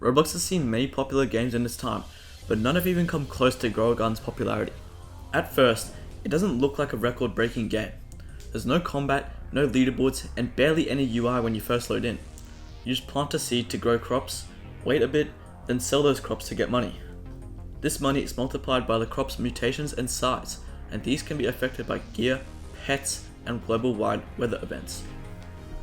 Roblox has seen many popular games in its time, but none have even come close to Grow a Gun's popularity. At first, it doesn't look like a record-breaking game. There's no combat, no leaderboards, and barely any UI when you first load in. You just plant a seed to grow crops, wait a bit, then sell those crops to get money. This money is multiplied by the crop's mutations and size, and these can be affected by gear, pets, and global-wide weather events.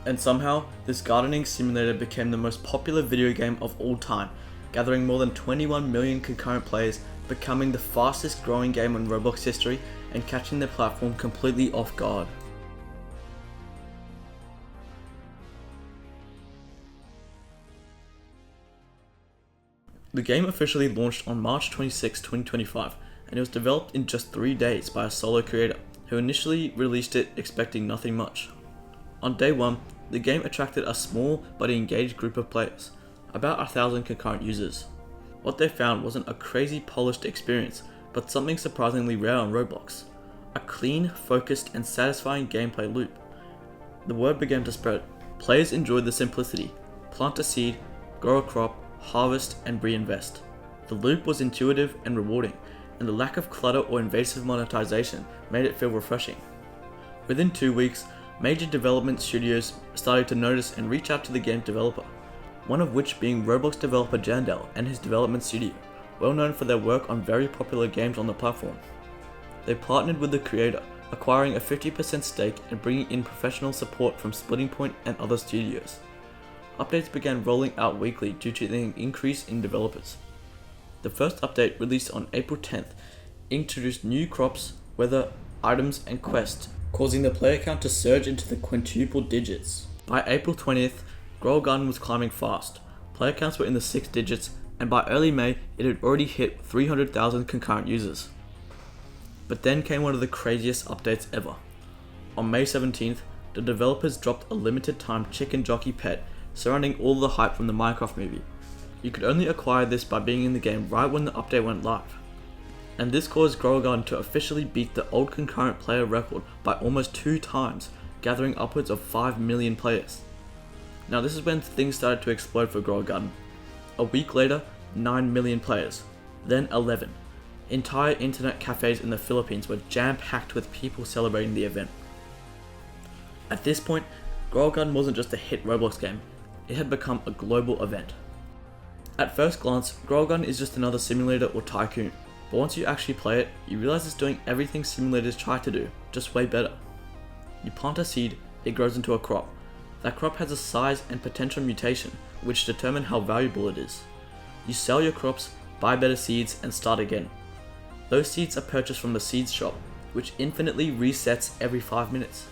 And somehow, this gardening simulator became the most popular video game of all time, gathering more than 21 million concurrent players, becoming the fastest growing game in Roblox history, and catching the platform completely off guard. The game officially launched on March 26, 2025, and it was developed in just 3 days by a solo creator, who initially released it expecting nothing much. On day 1, the game attracted a small but engaged group of players, about 1,000 concurrent users. What they found wasn't a crazy polished experience, but something surprisingly rare on Roblox: a clean, focused, and satisfying gameplay loop. The word began to spread. Players enjoyed the simplicity: plant a seed, grow a crop, harvest, and reinvest. The loop was intuitive and rewarding, and the lack of clutter or invasive monetization made it feel refreshing. Within 2 weeks, major development studios started to notice and reach out to the game developer, one of which being Roblox developer Jandel and his development studio, well known for their work on very popular games on the platform. They partnered with the creator, acquiring a 50% stake and bringing in professional support from Splitting Point and other studios. Updates began rolling out weekly due to the increase in developers. The first update, released on April 10th, introduced new crops, weather, items, and quests, causing the player count to surge into the quintuple digits. By April 20th, Grow a Gun was climbing fast. Player counts were in the 6 digits, and by early May, it had already hit 300,000 concurrent users. But then came one of the craziest updates ever. On May 17th, the developers dropped a limited time chicken jockey pet surrounding all the hype from the Minecraft movie. You could only acquire this by being in the game right when the update went live. And this caused Grow a Gun to officially beat the old concurrent player record by almost 2 times, gathering upwards of 5 million players. Now this is when things started to explode for Grow a Gun. A week later, 9 million players, then 11. Entire internet cafes in the Philippines were jam-packed with people celebrating the event. At this point, Grow a Gun wasn't just a hit Roblox game, it had become a global event. At first glance, Grow a Gun is just another simulator or tycoon, but once you actually play it, you realize it's doing everything simulators try to do, just way better. You plant a seed, it grows into a crop. That crop has a size and potential mutation, which determine how valuable it is. You sell your crops, buy better seeds, and start again. Those seeds are purchased from the seeds shop, which infinitely resets every 5 minutes.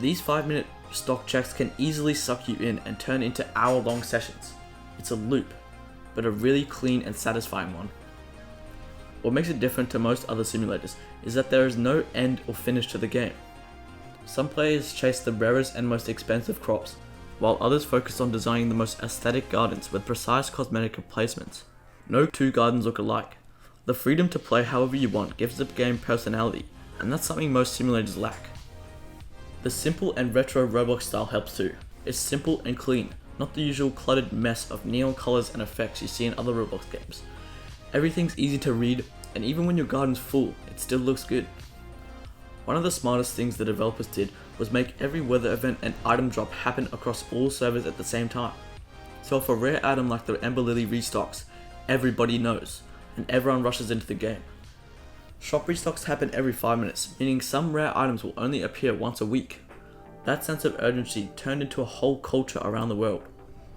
These 5-minute stock checks can easily suck you in and turn into hour-long sessions. It's a loop, but a really clean and satisfying one. What makes it different to most other simulators is that there is no end or finish to the game. Some players chase the rarest and most expensive crops, while others focus on designing the most aesthetic gardens with precise cosmetic placements. No 2 gardens look alike. The freedom to play however you want gives the game personality, and that's something most simulators lack. The simple and retro Roblox style helps too. It's simple and clean, not the usual cluttered mess of neon colors and effects you see in other Roblox games. Everything's easy to read, and even when your garden's full, it still looks good. One of the smartest things the developers did was make every weather event and item drop happen across all servers at the same time. So if a rare item like the Ember Lily restocks, everybody knows, and everyone rushes into the game. Shop restocks happen every 5 minutes, meaning some rare items will only appear once a week. That sense of urgency turned into a whole culture around the world.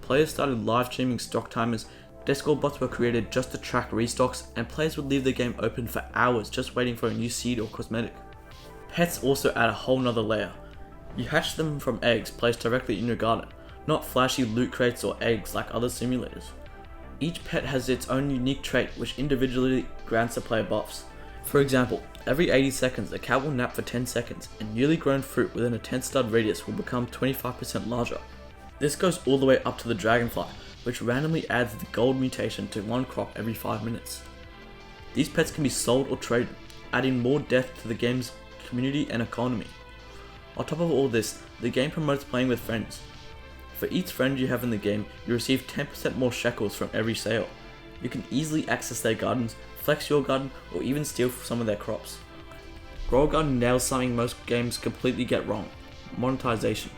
Players started live streaming stock timers, Discord bots were created just to track restocks, and players would leave the game open for hours just waiting for a new seed or cosmetic. Pets also add a whole nother layer. You hatch them from eggs placed directly in your garden, not flashy loot crates or eggs like other simulators. Each pet has its own unique trait which individually grants the player buffs. For example, every 80 seconds a cat will nap for 10 seconds, and newly grown fruit within a 10 stud radius will become 25% larger. This goes all the way up to the dragonfly, which randomly adds the gold mutation to one crop every 5 minutes. These pets can be sold or traded, adding more depth to the game's community and economy. On top of all this, the game promotes playing with friends. For each friend you have in the game, you receive 10% more shekels from every sale. You can easily access their gardens, flex your garden, or even steal some of their crops. Grow a Garden nails something most games completely get wrong: monetization.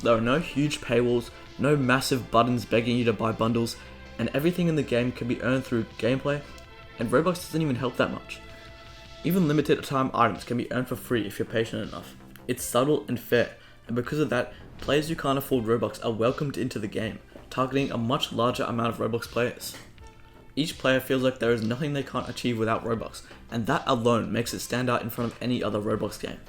There are no huge paywalls, no massive buttons begging you to buy bundles, and everything in the game can be earned through gameplay, and Roblox doesn't even help that much. Even limited time items can be earned for free if you're patient enough. It's subtle and fair, and because of that, players who can't afford Robux are welcomed into the game, targeting a much larger amount of Roblox players. Each player feels like there is nothing they can't achieve without Robux, and that alone makes it stand out in front of any other Roblox game.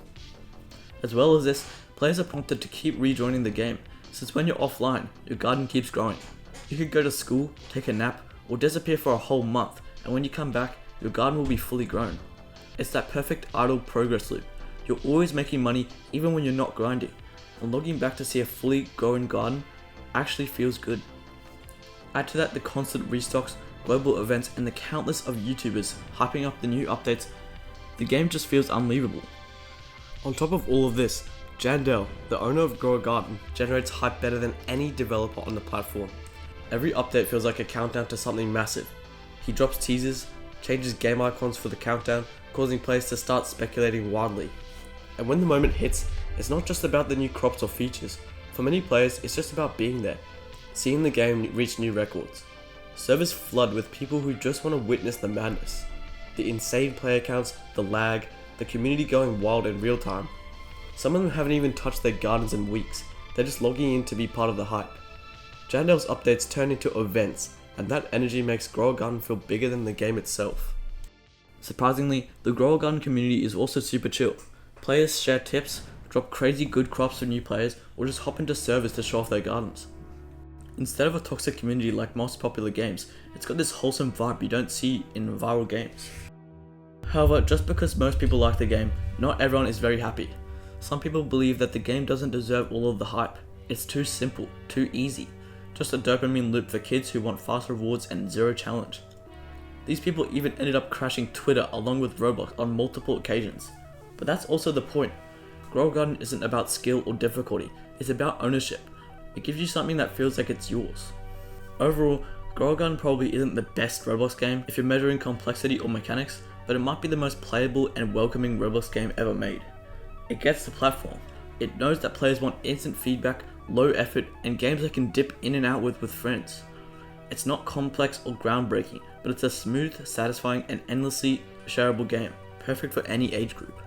As well as this, players are prompted to keep rejoining the game, since when you're offline, your garden keeps growing. You could go to school, take a nap, or disappear for a whole month, and when you come back, your garden will be fully grown. It's that perfect idle progress loop. You're always making money even when you're not grinding, and logging back to see a fully grown garden actually feels good. Add to that the constant restocks, global events, and the countless of YouTubers hyping up the new updates, the game just feels unbelievable. On top of all of this, Jandel, the owner of Grow a Garden, generates hype better than any developer on the platform. Every update feels like a countdown to something massive. He drops teasers, changes game icons for the countdown, causing players to start speculating wildly. And when the moment hits, it's not just about the new crops or features. For many players, it's just about being there, seeing the game reach new records. Servers flood with people who just want to witness the madness. The insane player counts, the lag, the community going wild in real time. Some of them haven't even touched their gardens in weeks, they're just logging in to be part of the hype. Jandel's updates turn into events, and that energy makes Grow a Garden feel bigger than the game itself. Surprisingly, the Grow a Garden community is also super chill. Players share tips, drop crazy good crops for new players, or just hop into servers to show off their gardens. Instead of a toxic community like most popular games, it's got this wholesome vibe you don't see in viral games. However, just because most people like the game, not everyone is very happy. Some people believe that the game doesn't deserve all of the hype. It's too simple, too easy. Just a dopamine loop for kids who want fast rewards and zero challenge. These people even ended up crashing Twitter along with Roblox on multiple occasions. But that's also the point. Grow a Garden isn't about skill or difficulty, it's about ownership. It gives you something that feels like it's yours. Overall, Grow a Garden probably isn't the best Roblox game if you're measuring complexity or mechanics, but it might be the most playable and welcoming Roblox game ever made. It gets the platform. It knows that players want instant feedback, low effort, and games they can dip in and out with friends. It's not complex or groundbreaking, but it's a smooth, satisfying, and endlessly shareable game, perfect for any age group.